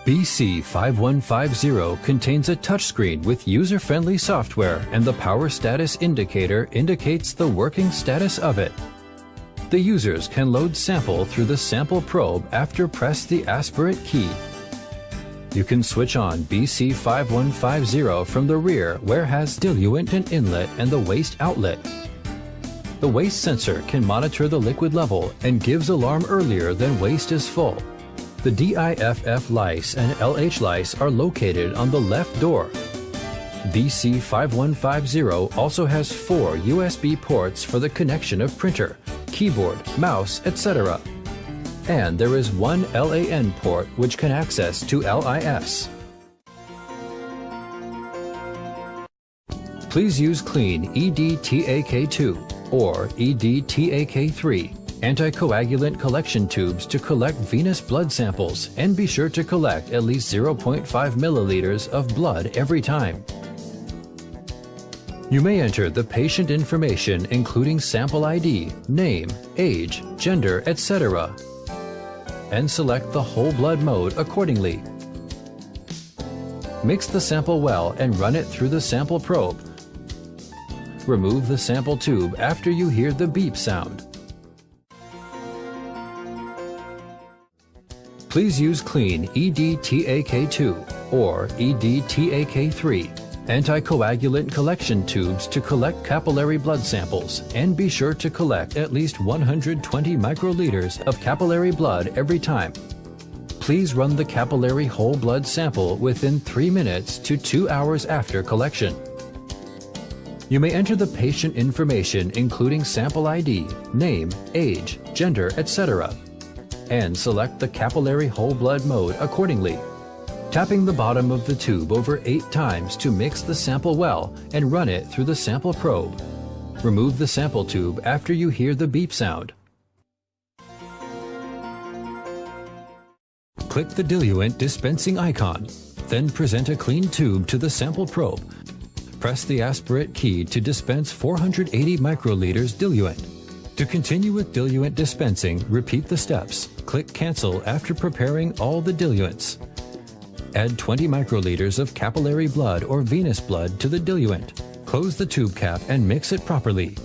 BC-5150 contains a touchscreen with user-friendly software, and the power status indicator indicates the working status of it. The users can load sample through the sample probe after press the aspirate key. You can switch on BC-5150 from the rear, where has diluent and inlet and the waste outlet. The waste sensor can monitor the liquid level and gives alarm earlier than waste is full. The DIFF lice and LH lice are located on the left door. BC-5150 also has 4 USB ports for the connection of printer, keyboard, mouse, etc. And there is one LAN port which can access to LIS. Please use clean EDTAK2 or EDTAK3 anticoagulant collection tubes to collect venous blood samples, and be sure to collect at least 0.5 milliliters of blood every time. You may enter the patient information including sample ID, name, age, gender, etc. and select the whole blood mode accordingly. Mix the sample well and run it through the sample probe. Remove the sample tube after you hear the beep sound. Please use clean EDTAK2 or EDTAK3 anticoagulant collection tubes to collect capillary blood samples, and be sure to collect at least 120 microliters of capillary blood every time. Please run the capillary whole blood sample within 3 minutes to 2 hours after collection. You may enter the patient information including sample ID, name, age, gender, etc. and select the capillary whole blood mode accordingly. Tapping the bottom of the tube over 8 times to mix the sample well and run it through the sample probe. Remove the sample tube after you hear the beep sound. Click the diluent dispensing icon, then present a clean tube to the sample probe. Press the aspirate key to dispense 480 microliters diluent. To continue with diluent dispensing, repeat the steps. Click Cancel after preparing all the diluents. Add 20 microliters of capillary blood or venous blood to the diluent. Close the tube cap and mix it properly.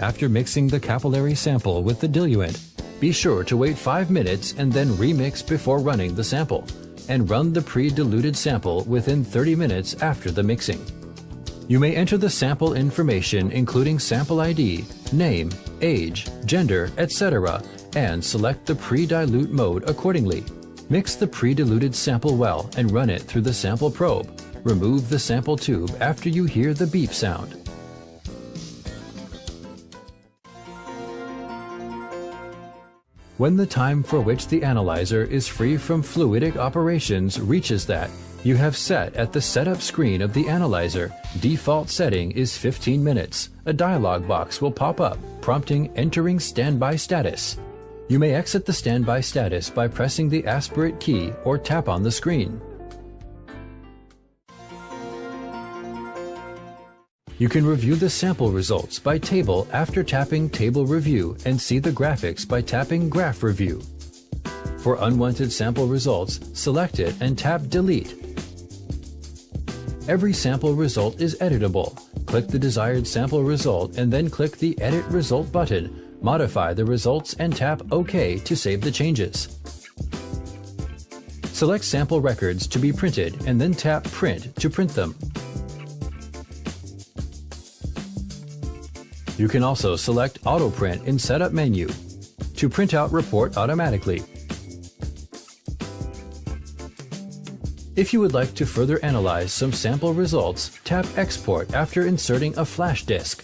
After mixing the capillary sample with the diluent, be sure to wait 5 minutes and then remix before running the sample, and run the pre-diluted sample within 30 minutes after the mixing. You may enter the sample information including sample ID, name, age, gender, etc. and select the pre-dilute mode accordingly. Mix the pre-diluted sample well and run it through the sample probe. Remove the sample tube after you hear the beep sound. When the time for which the analyzer is free from fluidic operations reaches that you have set at the setup screen of the analyzer, default setting is 15 minutes. A dialog box will pop up, prompting entering standby status. You may exit the standby status by pressing the aspirate key or tap on the screen. You can review the sample results by table after tapping Table Review and see the graphics by tapping Graph Review. For unwanted sample results, select it and tap Delete. Every sample result is editable. Click the desired sample result and then click the Edit Result button. Modify the results and tap OK to save the changes. Select sample records to be printed and then tap Print to print them. You can also select Auto Print in Setup menu to print out report automatically. If you would like to further analyze some sample results, tap Export after inserting a flash disk.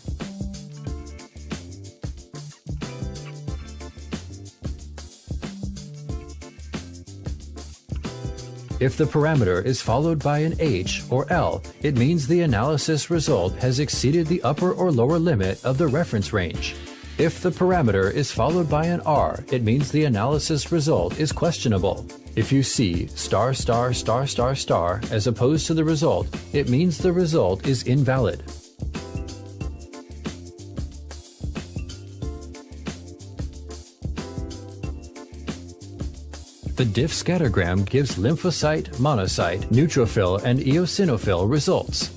If the parameter is followed by an H or L, it means the analysis result has exceeded the upper or lower limit of the reference range. If the parameter is followed by an R, it means the analysis result is questionable. If you see star star star star star as opposed to the result, it means the result is invalid. The diff scattergram gives lymphocyte, monocyte, neutrophil, and eosinophil results.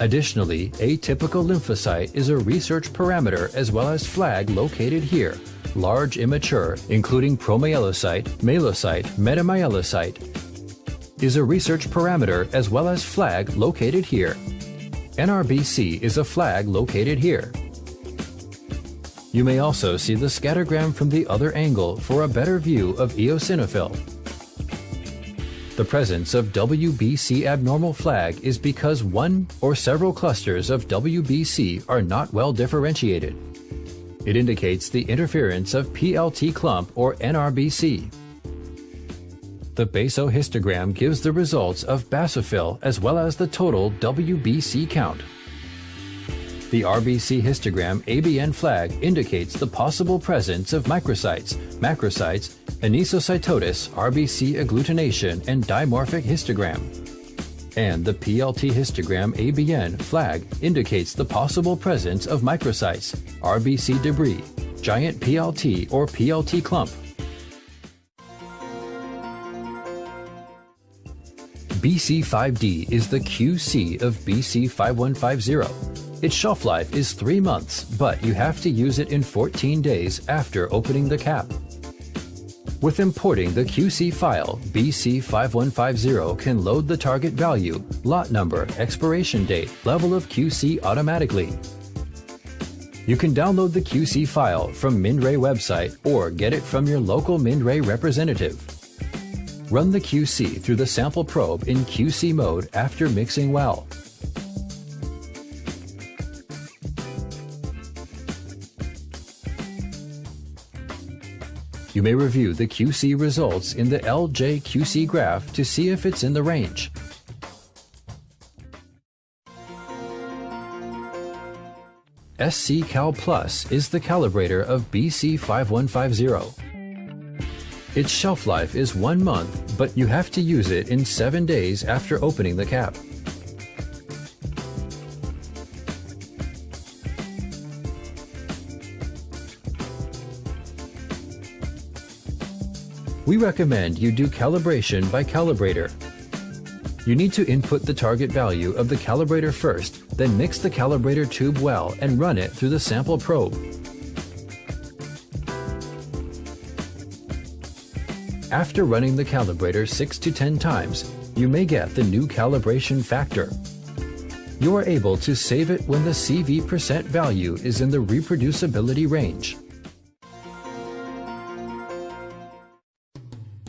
Additionally, atypical lymphocyte is a research parameter as well as flag located here. Large immature, including promyelocyte, myelocyte, metamyelocyte, is a research parameter as well as flag located here. NRBC is a flag located here. You may also see the scattergram from the other angle for a better view of eosinophil. The presence of WBC abnormal flag is because one or several clusters of WBC are not well differentiated. It indicates the interference of PLT clump or NRBC. The basohistogram gives the results of basophil as well as the total WBC count. The RBC histogram ABN flag indicates the possible presence of microcytes, macrocytes, anisocytosis, RBC agglutination, and dimorphic histogram. And the PLT histogram ABN flag indicates the possible presence of microcytes, RBC debris, giant PLT or PLT clump. BC5D is the QC of BC-5150. Its shelf life is 3 months, but you have to use it in 14 days after opening the cap. With importing the QC file, BC-5150 can load the target value, lot number, expiration date, level of QC automatically. You can download the QC file from Mindray website or get it from your local Mindray representative. Run the QC through the sample probe in QC mode after mixing well. You may review the QC results in the LJ-QC graph to see if it's in the range. SC-Cal Plus is the calibrator of BC-5150. Its shelf life is 1 month, but you have to use it in 7 days after opening the cap. We recommend you do calibration by calibrator. You need to input the target value of the calibrator first, then mix the calibrator tube well and run it through the sample probe. After running the calibrator 6 to 10 times, you may get the new calibration factor. You are able to save it when the CV% value is in the reproducibility range.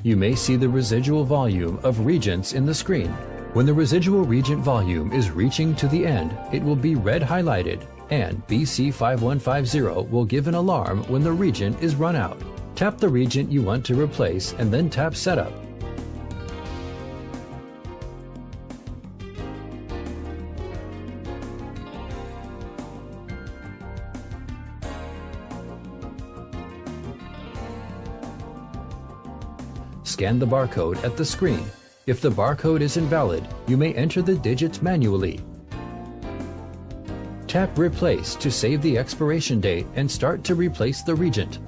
You may see the residual volume of reagents in the screen. When the residual reagent volume is reaching to the end, it will be red highlighted, and BC-5150 will give an alarm when the reagent is run out. Tap the reagent you want to replace and then tap Setup. Scan the barcode at the screen. If the barcode is invalid, you may enter the digits manually. Tap Replace to save the expiration date and start to replace the reagent.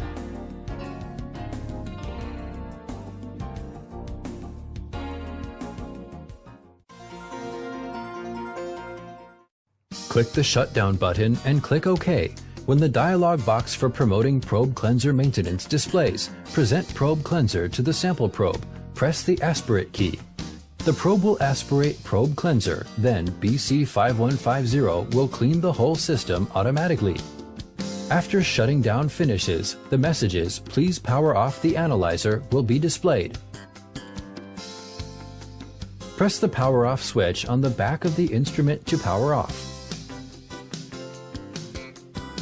Click the Shutdown button and click OK. When the dialog box for promoting probe cleanser maintenance displays, present probe cleanser to the sample probe. Press the Aspirate key. The probe will aspirate probe cleanser, then BC-5150 will clean the whole system automatically. After shutting down finishes, the messages "Please power off the analyzer" will be displayed. Press the power off switch on the back of the instrument to power off.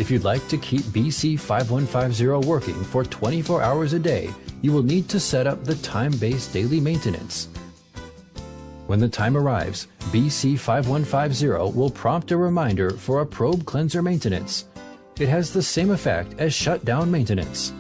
If you'd like to keep BC-5150 working for 24 hours a day, you will need to set up the time-based daily maintenance. When the time arrives, BC-5150 will prompt a reminder for a probe cleanser maintenance. It has the same effect as shutdown maintenance.